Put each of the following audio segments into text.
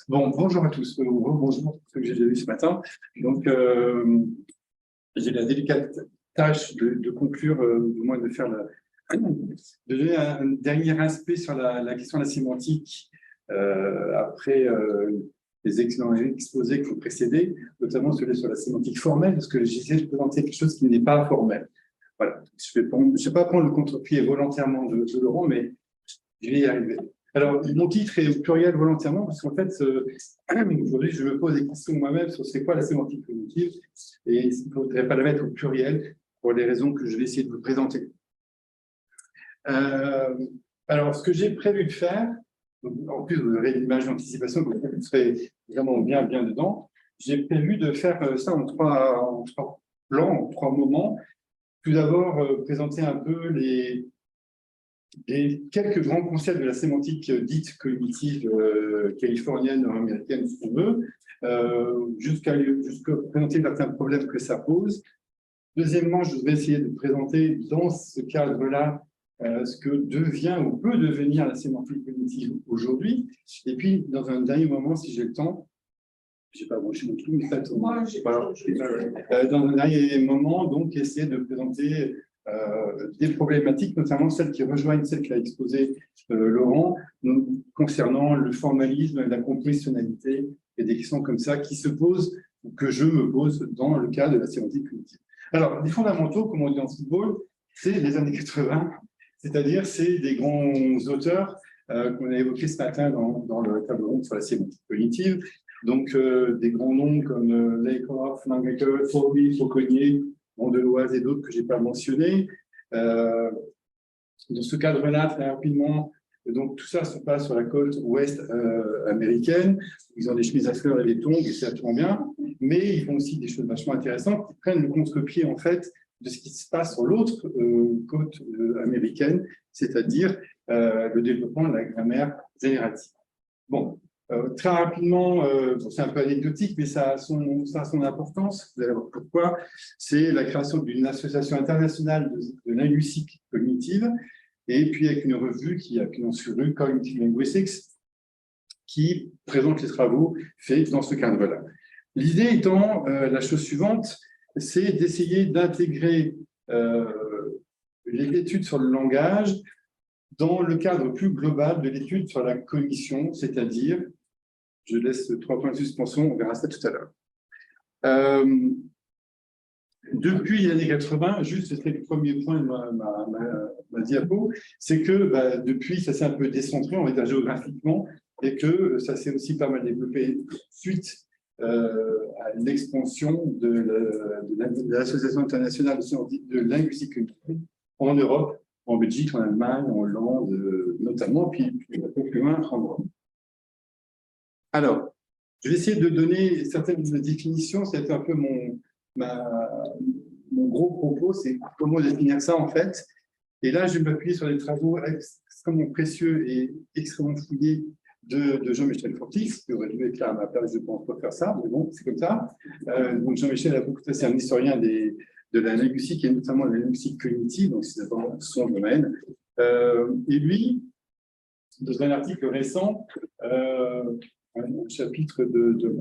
Bon, bonjour à tous, bonjour, ce que j'ai déjà vu ce matin. Donc, j'ai la délicate tâche de conclure, du moins de faire de donner un dernier aspect sur la question de la sémantique après les excellents exposés qui ont précédé, notamment celui sur la sémantique formelle, parce que j'essaie de présenter quelque chose qui n'est pas formel. Voilà, je ne vais pas prendre le contre-pied volontairement de Laurent, mais je vais y arriver. Alors, mon titre est au pluriel volontairement, parce qu'en fait, aujourd'hui, je me pose des questions moi-même sur c'est quoi la sémantique cognitive, et il ne faudrait pas la mettre au pluriel pour les raisons que je vais essayer de vous présenter. Alors, ce que j'ai prévu de faire, en plus, vous aurez une image d'anticipation, donc vous serez vraiment bien dedans. J'ai prévu de faire ça en trois plans, en trois moments. Tout d'abord, présenter un peu les quelques grands concepts de la sémantique dite cognitive californienne ou américaine, si on veut, jusqu'à présenter certains problèmes que ça pose. Deuxièmement, je vais essayer de présenter dans ce cadre-là ce que devient ou peut devenir la sémantique cognitive aujourd'hui. Et puis, dans un dernier moment, si j'ai le temps, je n'ai pas branché mon truc, mais ça tourne. Voilà. Dans un dernier moment, donc, essayer de présenter des problématiques, notamment celles qui rejoignent celles qu'a exposées Laurent, concernant le formalisme, la compositionnalité et des questions comme ça qui se posent, ou que je me pose dans le cas de la sémantique cognitive. Alors, les fondamentaux, comme on dit en football, c'est les années 80, c'est-à-dire c'est des grands auteurs qu'on a évoqués ce matin dans le table ronde sur la sémantique cognitive. Donc, des grands noms comme Lakoff, Langacker, Faury, Fauconnier, Mondeloise et d'autres que je n'ai pas mentionnés. Dans ce cadre-là, très rapidement, donc tout ça se passe sur la côte ouest américaine. Ils ont des chemises à fleurs et des tongs, et c'est absolument bien. Mais ils font aussi des choses vachement intéressantes qui prennent le contre-pied, en fait, de ce qui se passe sur l'autre côte américaine, c'est-à-dire le développement de la grammaire générative. Bon. Très rapidement, c'est un peu anecdotique, mais ça a son importance. Vous allez voir pourquoi. C'est la création d'une association internationale de linguistique cognitive, et puis avec une revue qui a sur rue Cognitive Linguistics, qui présente les travaux faits dans ce cadre-là. L'idée étant la chose suivante, c'est d'essayer d'intégrer les études sur le langage dans le cadre plus global de l'étude sur la cognition, c'est-à-dire, je laisse 3 points de suspension, on verra ça tout à l'heure. Depuis les années 80, juste c'était le premier point de ma diapo, c'est que depuis, ça s'est un peu décentré, on va dire géographiquement, et que ça s'est aussi pas mal développé suite à l'expansion de l'Association internationale de linguistique cognitive en Europe, en Belgique, en Allemagne, en Hollande, notamment, puis un peu plus loin, en Europe. Alors, je vais essayer de donner certaines définitions, c'est un peu mon gros propos, c'est comment définir ça en fait. Et là, je vais m'appuyer sur les travaux extrêmement précieux et extrêmement fouillés de Jean-Michel Fortis, qui aurait dû être là à ma place, je pense pas faire ça, mais bon, c'est comme ça. Donc Jean-Michel a beaucoup, c'est un historien de la linguistique et notamment de la linguistique cognitive, donc c'est vraiment son domaine. Et lui, dans un article récent, un chapitre de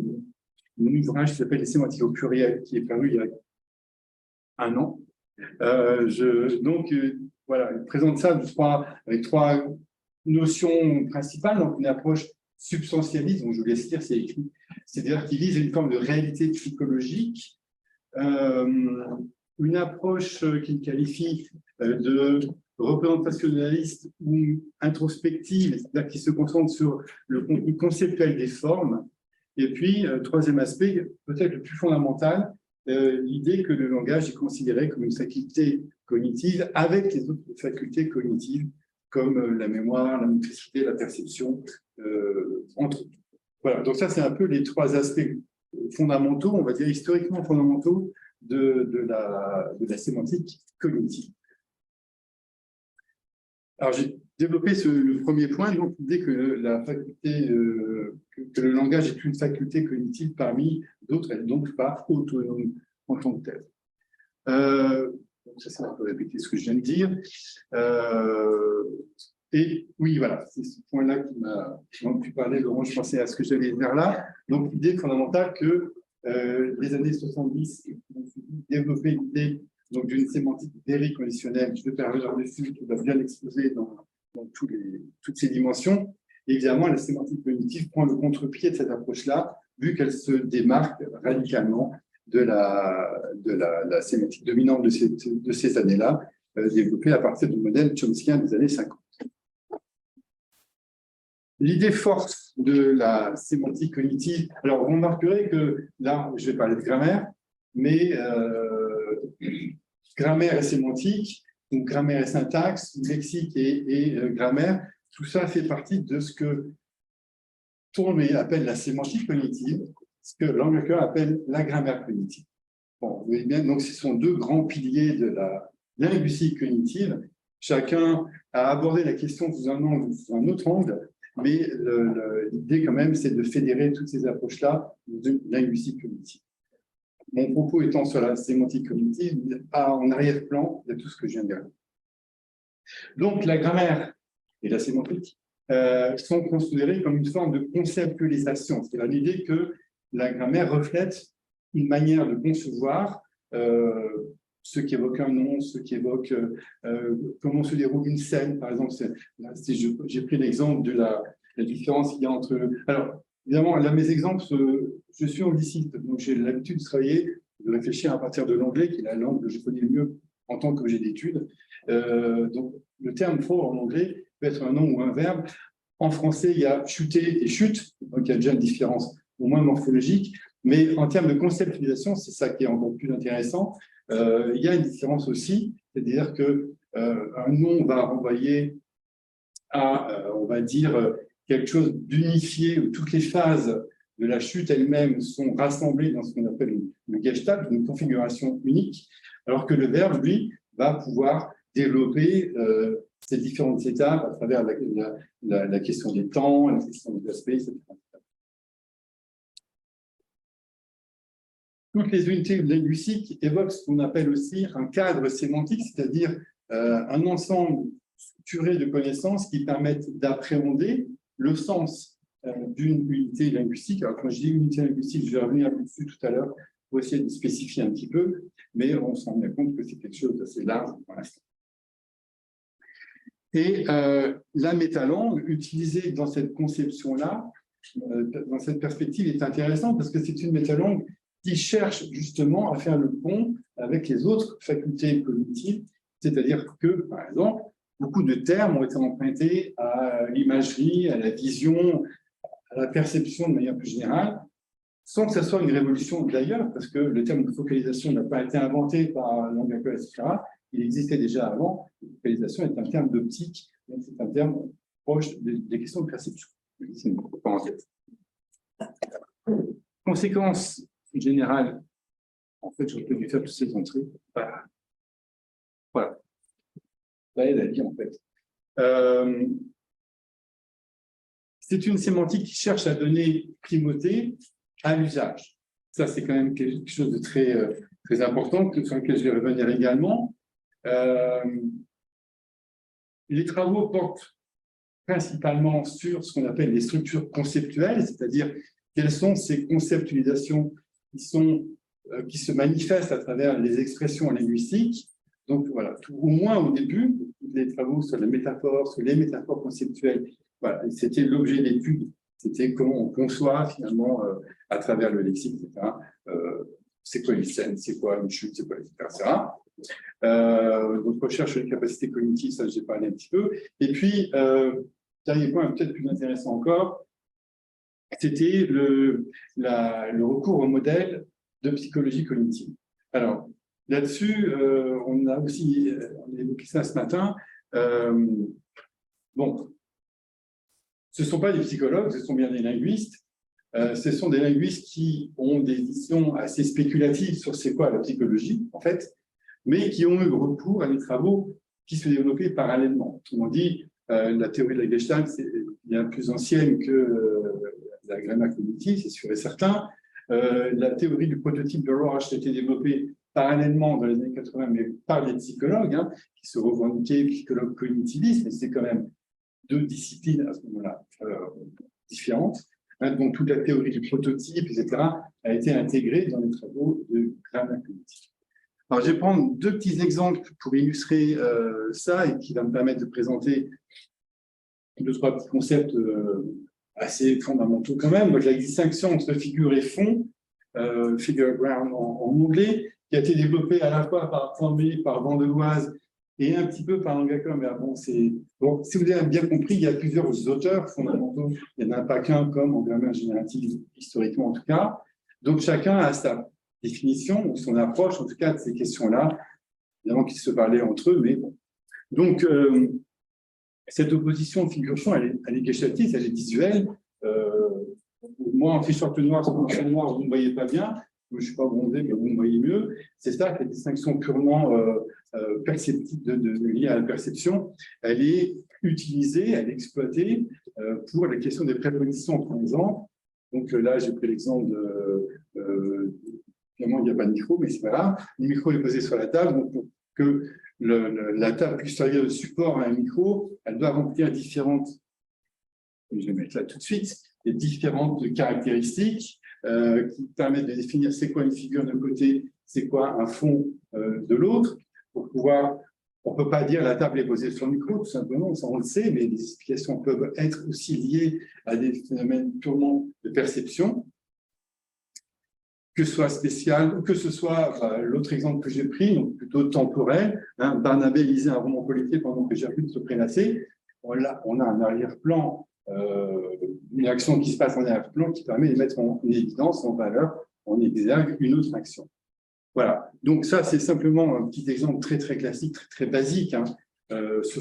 mon ouvrage qui s'appelle « Les sémantiques au pluriel », qui est paru il y a 1 an. Voilà, il présente ça avec 3 notions principales. Donc, une approche substantialiste, donc je vous laisse lire, c'est écrit, c'est-à-dire qui vise une forme de réalité psychologique, une approche qu'il qualifie de représentationnaliste ou introspective, c'est-à-dire qui se concentre sur le contenu conceptuel des formes. Et puis, 3e aspect, peut-être le plus fondamental, l'idée que le langage est considéré comme une faculté cognitive avec les autres facultés cognitives, comme la mémoire, la motricité, la perception, entre autres. Voilà, donc ça, c'est un peu les 3 aspects fondamentaux, on va dire historiquement fondamentaux, de la sémantique cognitive. Alors, j'ai développé le premier point, donc l'idée que que le langage est une faculté cognitive parmi d'autres, et donc pas autonome en tant que telle. Donc ça, c'est un peu répéter ce que je viens de dire. Et oui, voilà, c'est ce point-là qui m'a pu parler, Laurent, je pensais à ce que j'allais dire là. Donc, l'idée fondamentale que les années 70 ont développé l'idée d'une sémantique dériconditionnelle qui peut permettre dessus, qui va bien l'exposer dans toutes ces dimensions. Et évidemment, la sémantique cognitive prend le contre-pied de cette approche-là, vu qu'elle se démarque radicalement de la sémantique dominante de ces années-là, développée à partir du modèle chomskien des années 50. L'idée force de la sémantique cognitive, alors vous remarquerez que là, je vais parler de grammaire, mais grammaire et sémantique, donc grammaire et syntaxe, lexique et grammaire, tout ça fait partie de ce que Tourné appelle la sémantique cognitive, ce que Langacker appelle la grammaire cognitive. Bon, vous voyez bien, donc ce sont deux grands piliers de la linguistique cognitive. Chacun a abordé la question sous un angle ou sous un autre angle, mais l'idée quand même, c'est de fédérer toutes ces approches-là de linguistique cognitive. Mon propos étant sur la sémantique cognitive, en arrière-plan, il y a tout ce que je viens de dire. Donc, la grammaire et la sémantique sont considérés comme une forme de conceptualisation. C'est-à-dire l'idée que la grammaire reflète une manière de concevoir ce qui évoque un nom, ce qui évoque comment se déroule une scène. Par exemple, j'ai pris l'exemple de la différence qu'il y a entre... Alors, évidemment, là, mes exemples, je suis angliciste, donc j'ai l'habitude de travailler, de réfléchir à partir de l'anglais, qui est la langue que je connais le mieux en tant qu'objet d'étude. Donc, le terme fort en anglais peut être un nom ou un verbe. En français, il y a chuter et chute, donc il y a déjà une différence au moins morphologique, mais en termes de conceptualisation, c'est ça qui est encore plus intéressant. Il y a une différence aussi, c'est-à-dire qu'un nom va renvoyer à, on va dire, quelque chose d'unifié, où toutes les phases de la chute elles-mêmes sont rassemblées dans ce qu'on appelle le gestalt, une configuration unique, alors que le verbe, lui, va pouvoir développer ces différentes étapes à travers la question des temps, la question des aspects, etc. Toutes les unités linguistiques évoquent ce qu'on appelle aussi un cadre sémantique, c'est-à-dire un ensemble structuré de connaissances qui permettent d'appréhender le sens d'une unité linguistique. Alors, quand je dis unité linguistique, je vais revenir dessus tout à l'heure pour essayer de spécifier un petit peu, mais on se rend bien compte que c'est quelque chose d'assez large pour l'instant. Et la métalangue, utilisée dans cette conception-là, dans cette perspective, est intéressante parce que c'est une métalangue qui cherche justement à faire le pont avec les autres facultés cognitives, c'est-à-dire que, par exemple, beaucoup de termes ont été empruntés à l'imagerie, à la vision, à la perception de manière plus générale, sans que ce soit une révolution d'ailleurs, parce que le terme de focalisation n'a pas été inventé par Langacker, etc. Il existait déjà avant. La focalisation est un terme d'optique, donc c'est un terme proche des questions de perception. C'est une parenthèse. Conséquence générale, en fait, j'aurais dû faire toutes ces entrées. Voilà. Ça aide à lire, en fait. C'est une sémantique qui cherche à donner primauté à l'usage. Ça, c'est quand même quelque chose de très, très important, sur lequel je vais revenir également. Les travaux portent principalement sur ce qu'on appelle les structures conceptuelles, c'est-à-dire quelles sont ces conceptualisations qui se manifestent à travers les expressions linguistiques. Donc voilà, au moins au début, les travaux sur les métaphores conceptuelles, voilà, c'était l'objet d'étude, c'était comment on conçoit finalement à travers le lexique, etc. C'est quoi une scène, c'est quoi une chute, c'est quoi, etc. Donc recherche sur les capacités cognitives, ça j'ai parlé un petit peu. Et puis, dernier point peut-être plus intéressant encore, c'était le recours au modèle de psychologie cognitive. Alors, là-dessus, on a évoqué ça ce matin. Bon, ce ne sont pas des psychologues, ce sont bien des linguistes. Ce sont des linguistes qui ont des visions assez spéculatives sur c'est quoi la psychologie, en fait, mais qui ont eu recours à des travaux qui se développaient parallèlement. Autrement dit, la théorie de la Gestalt c'est bien plus ancienne que la grammaire cognitive, c'est sûr et certain. La théorie du prototype de Rorsch a été développée parallèlement dans les années 80, mais par des psychologues qui se revendiquaient psychologues cognitivistes, mais c'est quand même deux disciplines à ce moment-là différentes. Hein, donc, toute la théorie du prototype, etc., a été intégrée dans les travaux de Graham cognitif. Alors, je vais prendre deux petits exemples pour illustrer ça et qui va me permettre de présenter deux, trois petits concepts assez fondamentaux quand même. Donc, la distinction entre figure et fond, figure ground en anglais, qui a été développée à la fois par Formé, par Vandeloise et un petit peu par Angacom. Mais bon, bon, si vous avez bien compris, il y a plusieurs auteurs fondamentaux. Il n'y en a pas qu'un comme en grammaire générative, historiquement en tout cas. Donc, chacun a sa définition, ou son approche, en tout cas, de ces questions-là. Évidemment qu'ils se parlaient entre eux, mais bon. Donc, cette opposition figure-champ, elle est quéchative, elle est visuelle. Moi, en t-shirt noir, vous ne me voyez pas bien. Je ne suis pas bronzé, mais vous me voyez mieux. C'est ça que la distinction purement perceptive liée à la perception, elle est utilisée, elle est exploitée pour la question des prépositions, par exemple. Donc là, j'ai pris l'exemple de... Évidemment, il n'y a pas de micro, mais c'est pas grave. Le micro est posé sur la table, donc pour que la table puisse servir de support à un micro, elle doit remplir différentes, je vais mettre là tout de suite, les différentes caractéristiques qui permettent de définir c'est quoi une figure d'un côté, c'est quoi un fond de l'autre, pour pouvoir, on ne peut pas dire la table est posée sur le micro, tout simplement, ça on le sait, mais les explications peuvent être aussi liées à des phénomènes purement de perception, que ce soit spécial, ou que ce soit l'autre exemple que j'ai pris, donc plutôt temporel. Hein, Barnabé lisait un roman policier pendant que Gertrude se prélassait. On a un arrière-plan, une action qui se passe en arrière-plan qui permet de mettre en évidence, en valeur, en exergue une autre action. Voilà. Donc ça, c'est simplement un petit exemple très très classique, très très basique hein, sur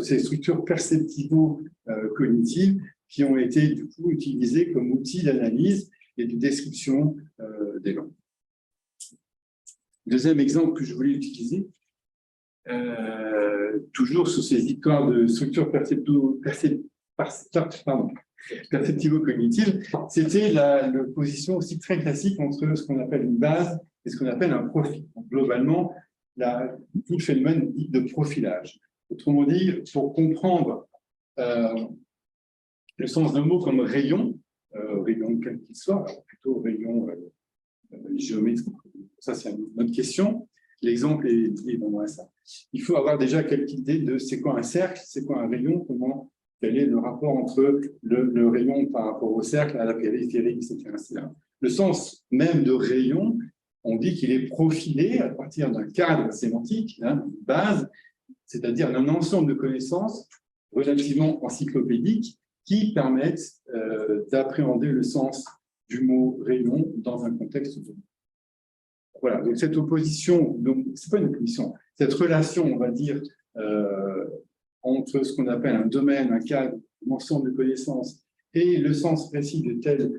ces structures perceptivo-cognitives qui ont été du coup utilisées comme outil d'analyse et de description des langues. Deuxième exemple que je voulais utiliser, toujours sur ces histoires de structures perceptivo-cognitives, c'était l'opposition aussi très classique entre ce qu'on appelle une base et ce qu'on appelle un profil. Donc, globalement, tout le phénomène dit de profilage. Autrement dit, pour comprendre le sens d'un mot comme rayon, rayon quel qu'il soit, alors plutôt rayon géométrique, ça c'est une autre question. L'exemple est lié vraiment à ça. Il faut avoir déjà quelques idées de c'est quoi un cercle, c'est quoi un rayon, quel est le rapport entre le rayon par rapport au cercle, à la périphérie, etc. Le sens même de rayon, on dit qu'il est profilé à partir d'un cadre sémantique, hein, une base, c'est-à-dire d'un ensemble de connaissances relativement encyclopédiques qui permettent d'appréhender le sens du mot rayon dans un contexte donné. Voilà, donc cette opposition, ce n'est pas une opposition, cette relation, on va dire, entre ce qu'on appelle un domaine, un cadre, un ensemble de connaissances et le sens précis de tel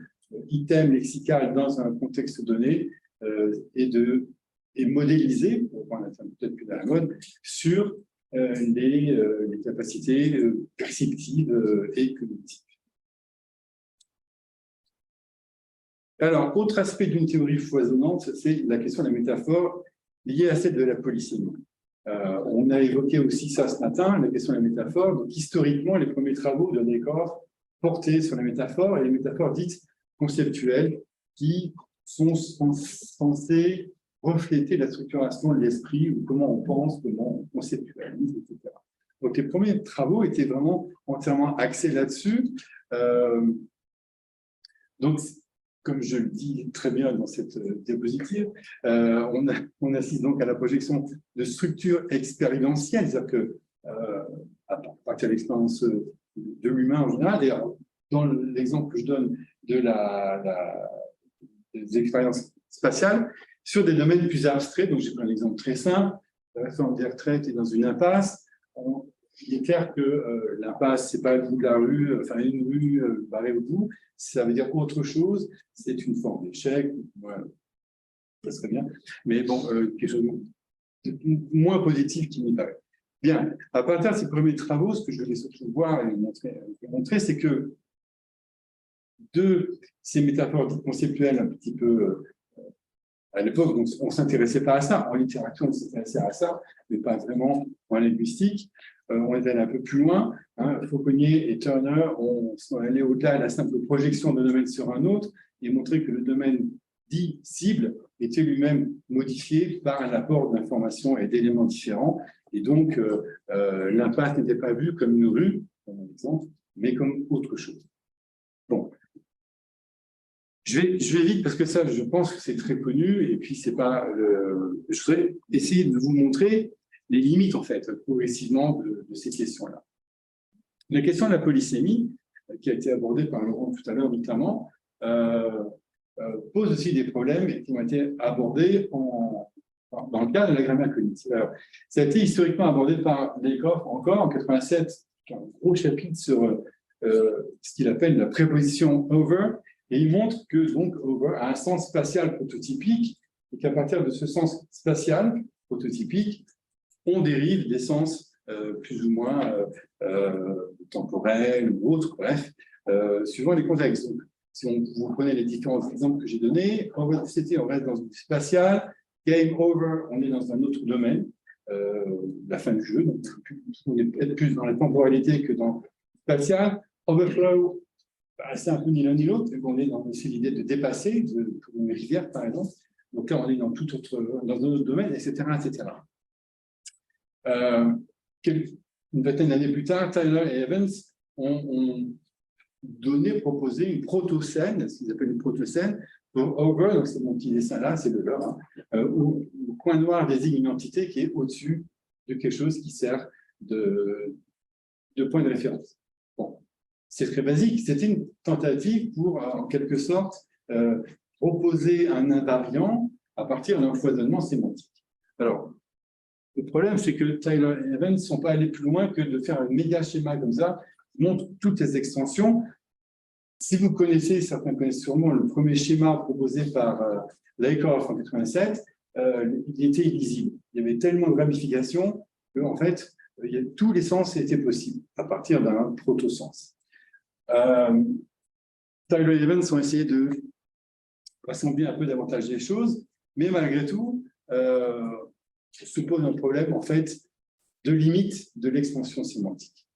item lexical dans un contexte donné est modélisé, pour prendre un terme peut-être plus dans la mode, sur les capacités perceptives et cognitives. Alors, autre aspect d'une théorie foisonnante, c'est la question de la métaphore liée à celle de la polysémie. On a évoqué aussi ça ce matin, la question de la métaphore. Donc, historiquement, les premiers travaux de Descartes portaient sur la métaphore et les métaphores dites conceptuelles qui sont censées refléter la structuration de l'esprit ou comment on pense, comment on conceptualise, etc. Donc, les premiers travaux étaient vraiment entièrement axés là-dessus. Donc, comme je le dis très bien dans cette diapositive, on assiste donc à la projection de structures expérientielles, c'est-à-dire que, à partir de l'expérience de l'humain en général, d'ailleurs, dans l'exemple que je donne de des expériences spatiales, sur des domaines plus abstraits, donc j'ai pris un exemple très simple, la réforme des retraites est dans une impasse, il est clair que l'impasse, ce n'est pas le bout de la rue, enfin une rue barrée au bout, ça veut dire autre chose, c'est une forme d'échec, voilà, ça serait bien, mais bon, quelque chose de moins positif qui m'y paraît. Bien, à partir de ces premiers travaux, ce que je vais surtout voir et montrer, c'est que de ces métaphores dites conceptuelles un petit peu À l'époque, on ne s'intéressait pas à ça. En littérature, on s'intéressait à ça, mais pas vraiment en linguistique. On est allé un peu plus loin. Fauconnier et Turner sont allés au-delà de la simple projection d'un domaine sur un autre et montré que le domaine dit cible était lui-même modifié par un apport d'informations et d'éléments différents. Et donc, l'impasse n'était pas vue comme une rue, comme un exemple, mais comme autre chose. Bon. Je vais vite parce que ça, je pense que c'est très connu. Et puis, c'est pas. Je voudrais essayer de vous montrer les limites, en fait, progressivement de ces questions-là. La question de la polysémie, qui a été abordée par Laurent tout à l'heure, notamment, pose aussi des problèmes qui ont été abordés dans le cadre de la grammaire cognitive. Alors, ça a été historiquement abordé par Lakoff encore en 87, qui a un gros chapitre sur ce qu'il appelle la préposition over, et il montre que donc over a un sens spatial prototypique et qu'à partir de ce sens spatial prototypique, on dérive des sens plus ou moins temporels ou autres, bref, suivant les contextes. Donc, si vous prenez les différents exemples que j'ai donnés, over the city, on reste dans une spatiale, game over, on est dans un autre domaine, la fin du jeu, donc on est peut-être plus dans la temporalité que dans le spatial. Overflow, c'est un peu ni l'un ni l'autre, mais on est dans l'idée de dépasser, pour une rivière par exemple. Donc là, on est dans dans un autre domaine, etc., etc. Une vingtaine d'années plus tard, Tyler et Evans ont proposé une protocène, ce qu'ils appellent une protocène, pour over, donc c'est mon petit dessin là, c'est le leur, où le point noir désigne une entité qui est au-dessus de quelque chose qui sert de point de référence. Bon, c'est très basique, c'était une tentative pour, en quelque sorte, proposer un invariant à partir d'un foisonnement sémantique. Alors, le problème, c'est que Tyler et Evans ne sont pas allés plus loin que de faire un méga schéma comme ça, qui montre toutes les extensions. Si vous connaissez, certains connaissent sûrement le premier schéma proposé par Lakoff en 87, il était illisible. Il y avait tellement de ramifications qu'en fait, tous les sens étaient possibles à partir d'un proto-sens. Tyler et Evans ont essayé de rassembler un peu davantage les choses, mais malgré tout, se pose un problème en fait de limite de l'expansion sémantique.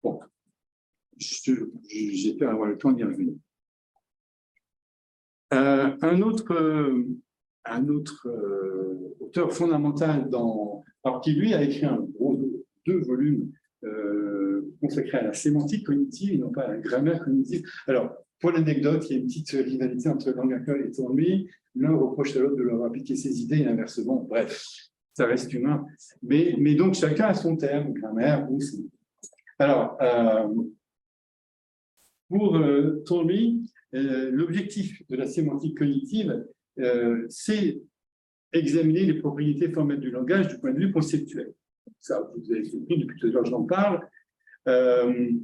Bon, j'espère avoir le temps d'y revenir. Un autre auteur fondamental alors qui lui a écrit deux volumes consacrés à la sémantique cognitive et non pas à la grammaire cognitive. Alors, pour l'anecdote, il y a une petite rivalité entre Langacker et Thornby. L'un reproche à l'autre de leur appliquer ses idées et inversement. Bref, ça reste humain. Mais donc, chacun a son terme, grammaire ou sémantique. Alors, pour Thornby, l'objectif de la sémantique cognitive, c'est examiner les propriétés formelles du langage du point de vue conceptuel. Ça, vous avez compris, depuis tout à l'heure, j'en parle. Je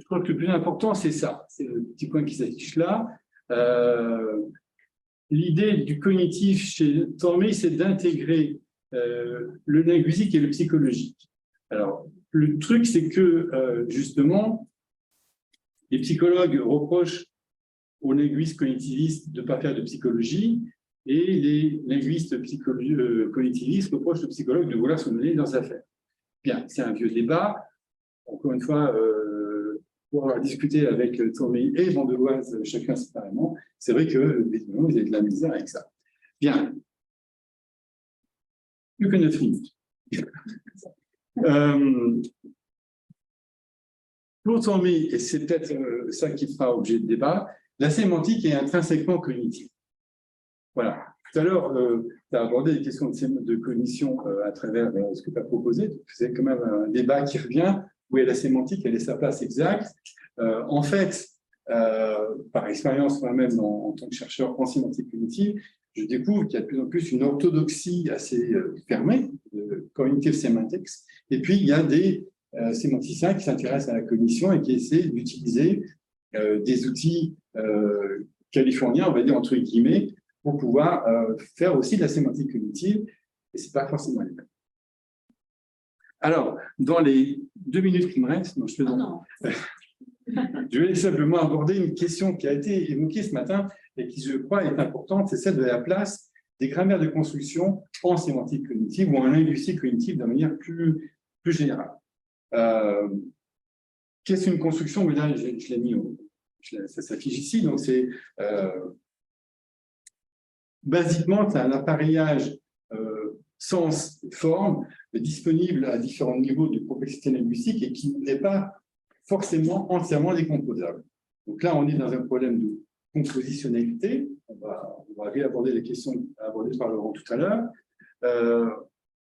crois que le plus important, c'est ça. C'est le petit point qui s'affiche là. L'idée du cognitif chez Thornby, c'est d'intégrer le linguistique et le psychologique. Alors, le truc, c'est que, justement, les psychologues reprochent aux linguistes cognitivistes de ne pas faire de psychologie, et les linguistes cognitivistes reprochent aux psychologues de vouloir se mêler dans leurs affaires. Bien, c'est un vieux débat. Encore une fois, pour avoir discuté avec Thornby et Vandeloise, chacun séparément, c'est vrai que ils avaient de la misère avec ça. Bien. Plus que 9 minutes. Pour Thornby, et c'est peut-être ça qui fera objet de débat, la sémantique est intrinsèquement cognitive. Voilà. Tout à l'heure, tu as abordé les questions de cognition à travers ce que tu as proposé. C'est quand même un débat qui revient. Où est la sémantique? Elle est sa place exacte. En fait, par expérience moi-même en tant que chercheur en sémantique cognitive, je découvre qu'il y a de plus en plus une orthodoxie assez fermée de cognitive semantics. Et puis, il y a des sémanticiens qui s'intéressent à la cognition et qui essaient d'utiliser des outils californiens, on va dire entre guillemets, pour pouvoir faire aussi de la sémantique cognitive. Et ce n'est pas forcément les mêmes. Alors, dans les 2 minutes qui me restent, non, je vais simplement aborder une question qui a été évoquée ce matin et qui, je crois, est importante, c'est celle de la place des grammaires de construction en sémantique cognitive ou en linguistique cognitive de manière plus générale. Qu'est-ce qu'une construction? Mais là, je l'ai mis, ça s'affiche ici, donc c'est basiquement, c'est un appareillage sens-forme disponible à différents niveaux de complexité linguistique et qui n'est pas forcément entièrement décomposable. Donc là, on est dans un problème de compositionnalité. On va réaborder les questions abordées par Laurent tout à l'heure.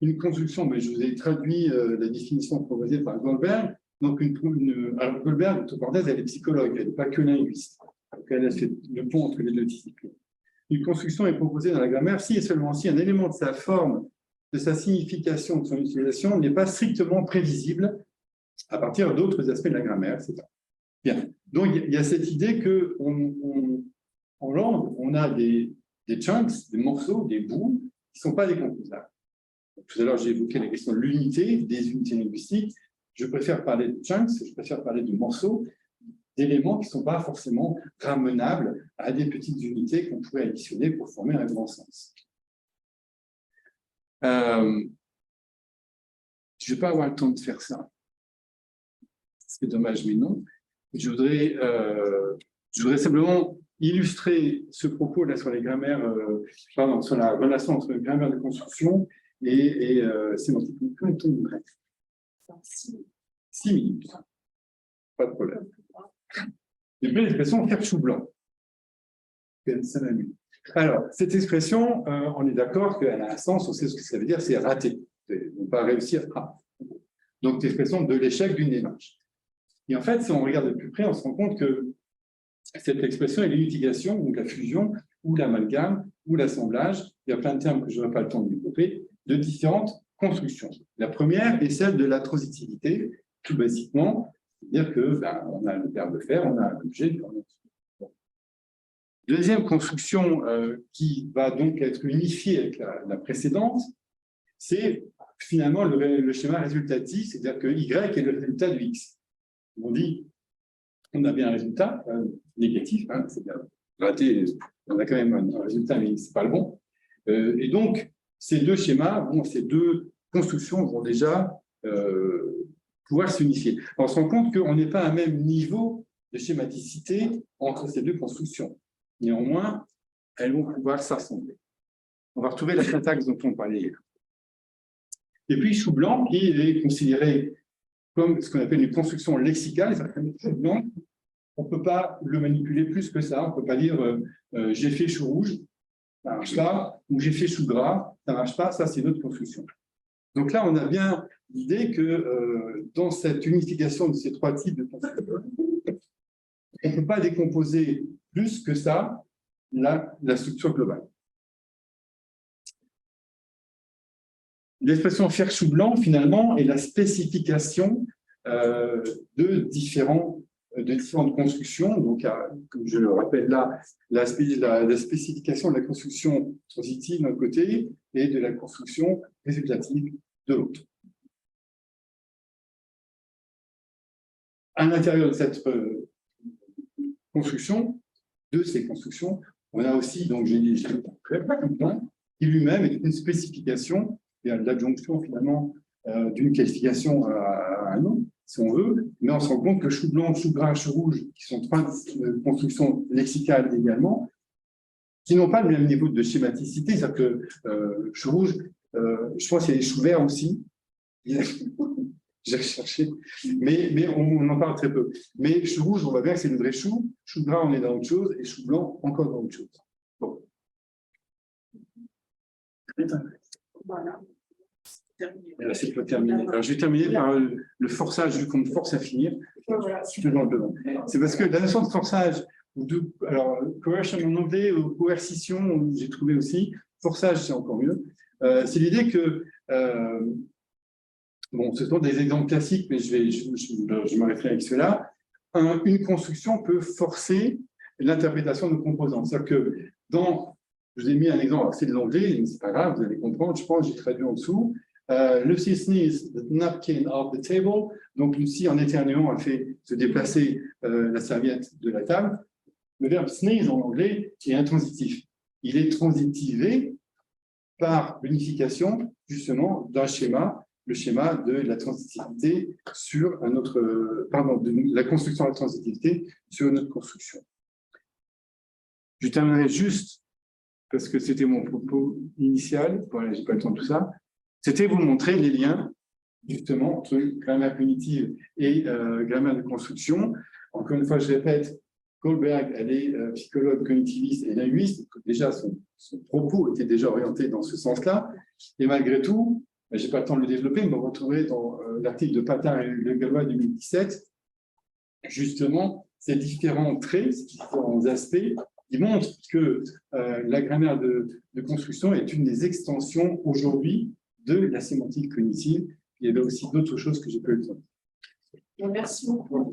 Une construction, mais je vous ai traduit la définition proposée par Goldberg. Donc, alors Goldberg, entre parenthèses, elle est psychologue, elle n'est pas que linguiste. Donc, elle a fait le pont entre les deux disciplines. Une construction est proposée dans la grammaire si et seulement si un élément de sa forme, de sa signification, de son utilisation n'est pas strictement prévisible à partir d'autres aspects de la grammaire, etc. Bien. Donc, il y a cette idée qu'en langue, on a des chunks, des morceaux, des bouts qui ne sont pas décomposables. Tout à l'heure, j'ai évoqué la question de l'unité, des unités linguistiques. Je préfère parler de chunks, je préfère parler de morceaux, d'éléments qui ne sont pas forcément ramenables à des petites unités qu'on pourrait additionner pour former un grand sens. Je ne vais pas avoir le temps de faire ça. C'est dommage, mais non. Je voudrais simplement illustrer ce propos-là sur les grammaires, sur la relation entre grammaire de construction et sémantique. Combien de temps il me reste? 6 minutes. Pas de problème. Et puis l'expression faire chou blanc. Ça m'amuse. Alors, cette expression, on est d'accord qu'elle a un sens, on sait ce que ça veut dire, c'est rater. Ne pas réussir à. Donc, l'expression de l'échec d'une démarche. Et en fait, si on regarde de plus près, on se rend compte que cette expression est l'unification, ou la fusion, ou l'amalgame, ou l'assemblage, il y a plein de termes que je n'aurai pas le temps de développer, de différentes constructions. La première est celle de la transitivité, tout basiquement, c'est-à-dire que on a le verbe faire, on a un objet. Deuxième construction qui va donc être unifiée avec la précédente, c'est finalement le schéma résultatif, c'est-à-dire que Y est le résultat de X. On dit, on a bien un résultat négatif, hein, c'est bien raté, on a quand même un résultat, mais ce n'est pas le bon. Et donc, ces deux schémas, ces deux constructions vont déjà pouvoir s'unifier. On se rend compte qu'on n'est pas à un même niveau de schématicité entre ces deux constructions. Néanmoins, elles vont pouvoir s'assembler. On va retrouver la syntaxe dont on parlait hier. Et puis, chou blanc, qui est considéré comme ce qu'on appelle une construction lexicale. Chou blanc, on ne peut pas le manipuler plus que ça. On ne peut pas dire j'ai fait chou rouge, ça ne marche pas, ou j'ai fait chou gras, ça ne marche pas. Ça, c'est une autre construction. Donc là, on a bien l'idée que dans cette unification de ces trois types de constructions, on ne peut pas décomposer plus que ça la structure globale. L'expression faire chou blanc, finalement, est la spécification de différentes constructions. Donc, comme je le rappelle là, la spécification de la construction transitive d'un côté et de la construction résultative de l'autre. À l'intérieur de cette construction, de ces constructions, on a aussi, donc j'ai dit, qui lui-même est une spécification, et l'adjonction finalement d'une qualification à un nom, si on veut, mais on se rend compte que chou blanc, chou gras, chou rouge, qui sont trois constructions lexicales également, qui n'ont pas le même niveau de schématicité, c'est-à-dire que chou rouge, je pense qu'il y a des choux verts aussi, j'ai recherché, mais on en parle très peu. Mais chou rouge, on voit bien que c'est le vrai chou, chou gras, on est dans autre chose, et chou blanc, encore dans autre chose. Bon. Voilà. Là, c'est pas terminé. Alors, je vais terminer par le forçage, vu qu'on me force à finir. Voilà. C'est parce que la notion de forçage, alors coercion en anglais, ou coercition, j'ai trouvé aussi, forçage, c'est encore mieux. C'est l'idée que, bon, ce sont des exemples classiques, mais je m'arrêterai avec cela. Une construction peut forcer l'interprétation de composants. C'est-à-dire que je vous ai mis un exemple, c'est de l'anglais, mais c'est pas grave, vous allez comprendre, je pense, j'ai traduit en dessous. Lucy sneezed the napkin off the table. Donc, Lucie, en éternuant, a fait se déplacer la serviette de la table. le verbe sneeze en anglais est intransitif. Il est transitivé par l'unification justement d'un schéma, le schéma de la transitivité sur un autre, de la construction de la transitivité sur une autre construction. Je terminerai juste, parce que c'était mon propos initial, voilà, j'ai pas le temps de tout ça, c'était vous montrer les liens justement entre grammaire punitive et grammaire de construction. Encore une fois, je répète, Kohlberg, elle est psychologue cognitiviste et linguiste. Déjà, son propos était déjà orienté dans ce sens-là. Et malgré tout, je n'ai pas le temps de le développer, mais vous retrouverez dans l'article de Patin et Le Gallois 2017, justement, ces différents traits, ces différents aspects qui montrent que la grammaire de construction est une des extensions aujourd'hui de la sémantique cognitive. Il y avait aussi d'autres choses que j'ai pas eu le temps. Merci beaucoup.